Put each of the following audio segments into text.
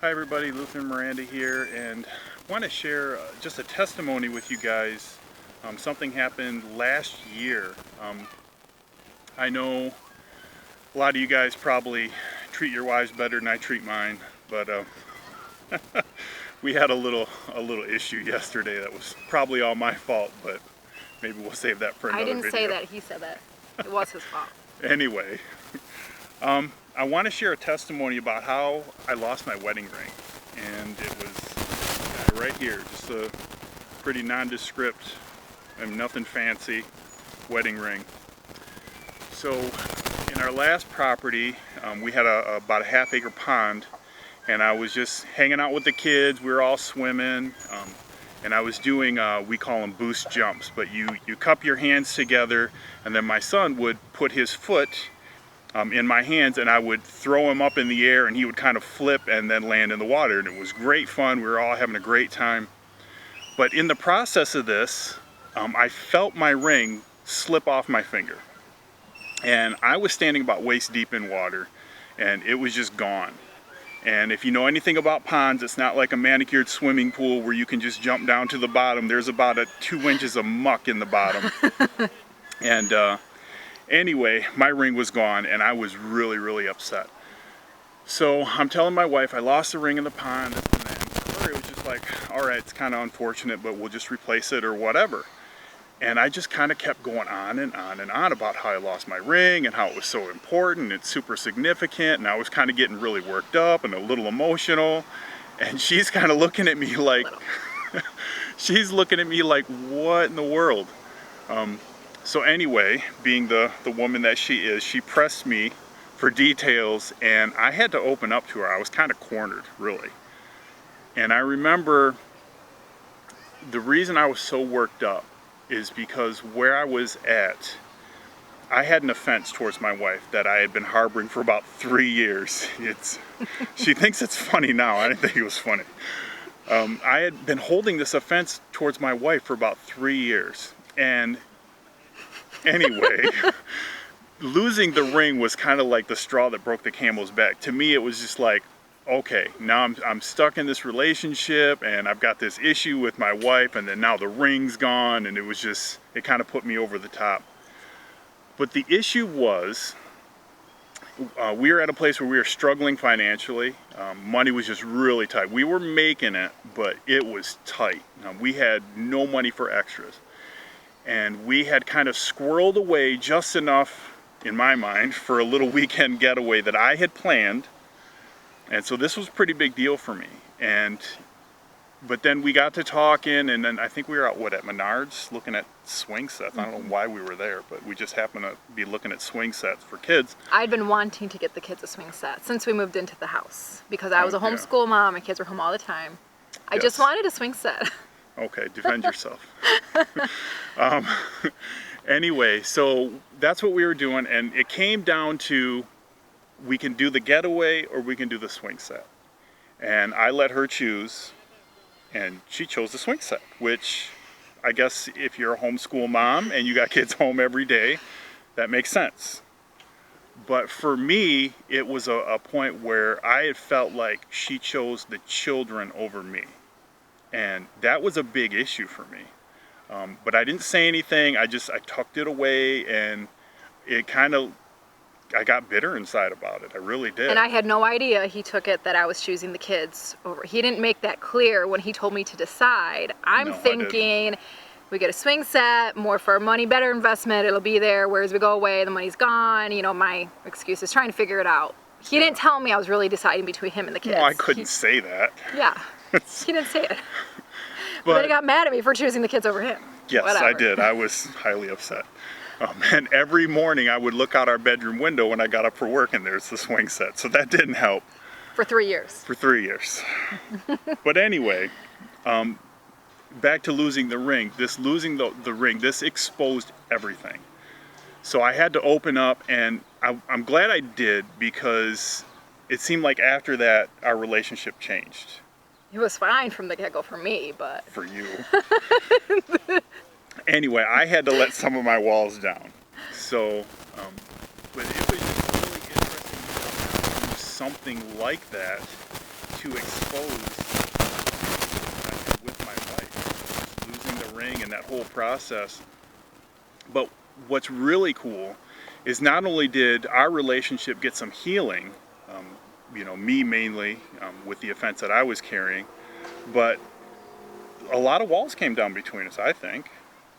Hi everybody, Lutheran Miranda here, and I want to share just a testimony with you guys. Something happened last year. I know a lot of you guys probably treat your wives better than I treat mine, but we had a little issue yesterday that was probably all my fault, but maybe we'll save that for another video. I didn't say that, he said that. It was his fault. Anyway, I want to share a testimony about how I lost my wedding ring, and it was right here, just a pretty nondescript and nothing fancy wedding ring. So in our last property, we had about a half-acre pond, and I was just hanging out with the kids. We were all swimming, and I was doing, we call them boost jumps, but you cup your hands together, and then my son would put his foot in my hands, and I would throw him up in the air, and he would kind of flip and then land in the water, and it was great fun. We were all having a great time. But in the process of this, I felt my ring slip off my finger, and I was standing about waist deep in water, and it was just gone. And if you know anything about ponds, it's not like a manicured swimming pool where you can just jump down to the bottom. There's about 2 inches of muck in the bottom. And anyway, my ring was gone, and I was really upset. So I'm telling my wife I lost the ring in the pond, and for her it was just like, all right, it's kind of unfortunate, but we'll just replace it or whatever. And I just kind of kept going on and on about how I lost my ring and how it was so important, it's super significant, and I was kind of getting really worked up and a little emotional. And she's kind of looking at me like, she's looking at me like, what in the world? So anyway, being the woman that she is, she pressed me for details, and I had to open up to her. I was kind of cornered, really. And I remember the reason I was so worked up is because where I was at, I had an offense towards my wife that I had been harboring for about 3 years. She thinks it's funny now. I didn't think it was funny. I had been holding this offense towards my wife for about 3 years. And anyway, losing the ring was kind of like the straw that broke the camel's back. To me, it was just like, okay, now I'm stuck in this relationship, and I've got this issue with my wife, and then now the ring's gone, and it kind of put me over the top. But the issue was, we were at a place where we were struggling financially. Money was just really tight. We were making it, but it was tight. We had no money for extras. And we had kind of squirreled away just enough, in my mind, for a little weekend getaway that I had planned. And so this was a pretty big deal for me. But then we got to talking, and then I think we were out, at Menards, looking at swing sets. I don't know why we were there, but we just happened to be looking at swing sets for kids. I'd been wanting to get the kids a swing set since we moved into the house, because I was a homeschool mom, my kids were home all the time. I just wanted a swing set. Okay, defend yourself. Anyway, so that's what we were doing, and it came down to, we can do the getaway or we can do the swing set. And I let her choose, and she chose the swing set, which I guess if you're a homeschool mom and you got kids home every day, that makes sense. But for me, it was a point where I had felt like she chose the children over me. And that was a big issue for me. But I didn't say anything. I tucked it away, and I got bitter inside about it. I really did. And I had no idea he took it that I was choosing the kids over. He didn't make that clear when he told me to decide. I'm thinking we get a swing set, more for our money, better investment. It'll be there. Whereas we go away, the money's gone. You know, my excuse is trying to figure it out. He didn't tell me I was really deciding between him and the kids. Well, I couldn't say that. Yeah, he didn't say it. But then he got mad at me for choosing the kids over him. Yes, Whatever. I did. I was highly upset. And every morning I would look out our bedroom window when I got up for work, and there's the swing set. So that didn't help. For 3 years. For 3 years. But anyway, back to losing the ring. Losing the ring, this exposed everything. So I had to open up, and I'm glad I did, because it seemed like after that our relationship changed. It was fine from the get-go for me, but... For you. Anyway, I had to let some of my walls down. So, but it was just really interesting to do something like that to expose with my wife, just losing the ring and that whole process. But what's really cool is not only did our relationship get some healing, me mainly with the offense that I was carrying, but a lot of walls came down between us, I think.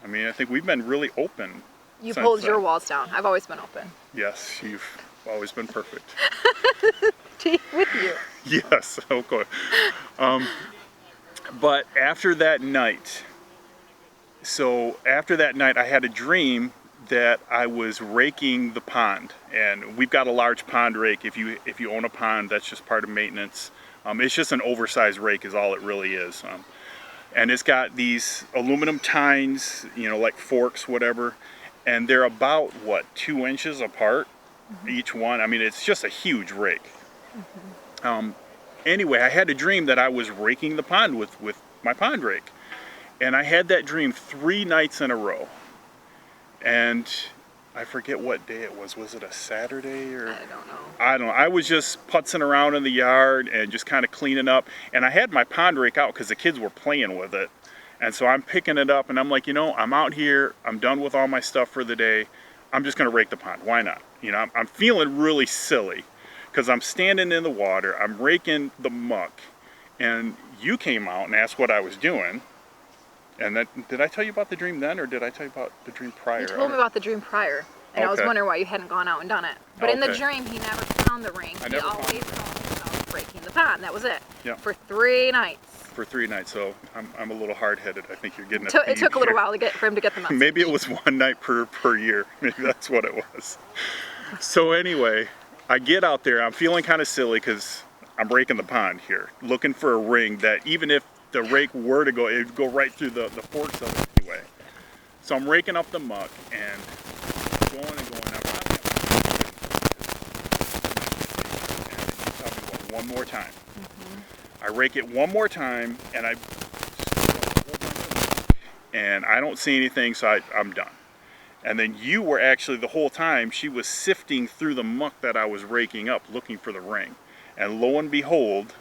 I mean, I think we've been really open. You pulled your walls down. I've always been open. Yes, you've always been perfect. With you. Yes, okay. But after that night, I had a dream that I was raking the pond, and we've got a large pond rake. If you own a pond, that's just part of maintenance. It's just an oversized rake is all it really is. And it's got these aluminum tines, like forks, whatever, and they're about, 2 inches apart, each one. I mean, it's just a huge rake. Anyway, I had a dream that I was raking the pond with my pond rake. And I had that dream 3 nights in a row. And I forget what day it was. Was it a Saturday or? I don't know. I was just putzing around in the yard and just kind of cleaning up. And I had my pond rake out because the kids were playing with it. And so I'm picking it up and I'm like, I'm out here. I'm done with all my stuff for the day. I'm just going to rake the pond. Why not? I'm feeling really silly because I'm standing in the water. I'm raking the muck. And you came out and asked what I was doing. And did I tell you about the dream then, or did I tell you about the dream prior? You told me about the dream prior, and I was wondering why you hadn't gone out and done it. But in the dream, he never found the ring. He always called himself breaking the pond. That was it. Yeah. For 3 nights. For 3 nights, so I'm a little hard-headed. I think you're getting It took a little while for him to get the message. Maybe it was 1 night per year. Maybe that's what it was. So anyway, I get out there. I'm feeling kind of silly because I'm breaking the pond here, looking for a ring that even if the rake were to go, it would go right through the forks of it anyway. So I'm raking up the muck and going and going. I'm not tell me one more time. I rake it one more time and I don't see anything, so I'm done. And then you were actually the whole time, she was sifting through the muck that I was raking up looking for the ring. And lo and behold,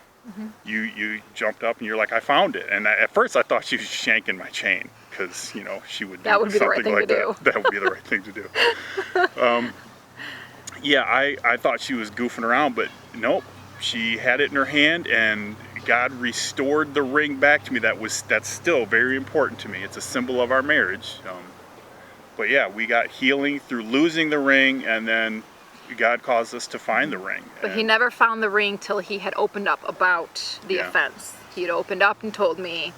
you jumped up and you're like, I found it. And at first I thought she was shanking my chain because, she would do something like that. That would be the right thing to do. I thought she was goofing around, but nope. She had it in her hand and God restored the ring back to me. That's still very important to me. It's a symbol of our marriage. But yeah, we got healing through losing the ring, and then God caused us to find the ring. But he never found the ring till he had opened up about the offense. He had opened up and told me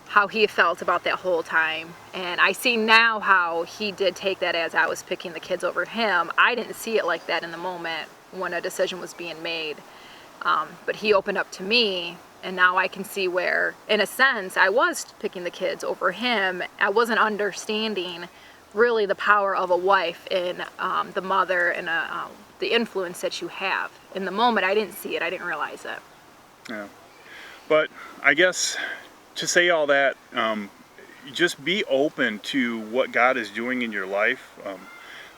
how he felt about that whole time. And I see now how he did take that as I was picking the kids over him. I didn't see it like that in the moment when a decision was being made. But he opened up to me, and now I can see where, in a sense, I was picking the kids over him. I wasn't understanding really the power of a wife in the mother and the influence that you have. In the moment, I didn't see it. I didn't realize it. Yeah. But I guess to say all that, just be open to what God is doing in your life,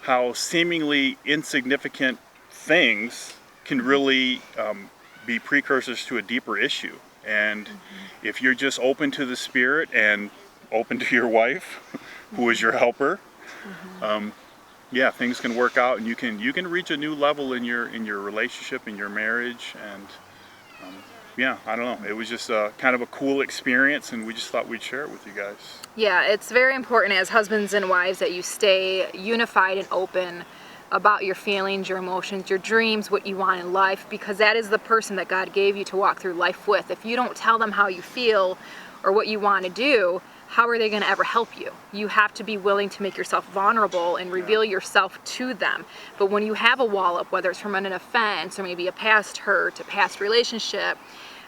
how seemingly insignificant things can really be precursors to a deeper issue. And if you're just open to the Spirit and open to your wife, who is your helper, things can work out, and you can reach a new level in your relationship, in your marriage. And I don't know. It was just kind of a cool experience, and we just thought we'd share it with you guys. Yeah, it's very important as husbands and wives that you stay unified and open about your feelings, your emotions, your dreams, what you want in life, because that is the person that God gave you to walk through life with. If you don't tell them how you feel or what you want to do, how are they going to ever help you? You have to be willing to make yourself vulnerable and reveal yourself to them. But when you have a wall up, whether it's from an offense or maybe a past hurt, a past relationship,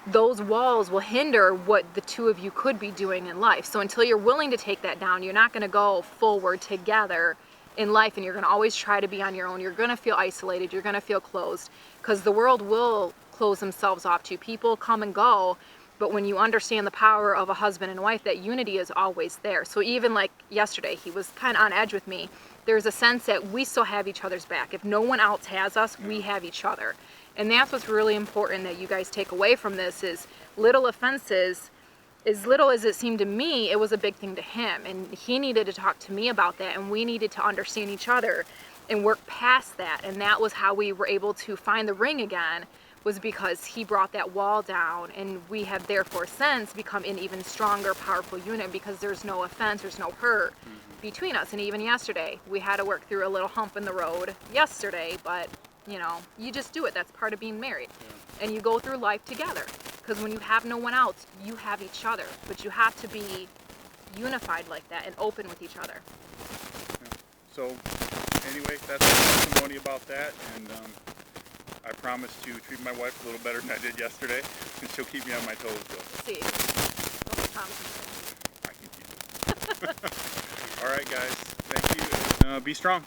those walls will hinder what the two of you could be doing in life. So until you're willing to take that down, you're not going to go forward together in life, and you're going to always try to be on your own. You're going to feel isolated. You're going to feel closed, because the world will close themselves off to you. People come and go, but when you understand the power of a husband and wife, that unity is always there. So even like yesterday, he was kind of on edge with me. There's a sense that we still have each other's back. If no one else has us, we have each other. And that's what's really important that you guys take away from this is little offenses, as little as it seemed to me, it was a big thing to him. And he needed to talk to me about that, and we needed to understand each other and work past that. And that was how we were able to find the ring again, was because he brought that wall down, and we have therefore since become an even stronger, powerful unit because there's no offense, there's no hurt between us. And even yesterday, we had to work through a little hump in the road yesterday, but you know, you just do it. That's part of being married. And you go through life together. Because when you have no one else, you have each other. But you have to be unified like that and open with each other. So, anyway, that's my testimony about that. And I promise to treat my wife a little better than I did yesterday. And she'll keep me on my toes, though. See, don't promise. I can keep it. All right, guys. Thank you. Be strong.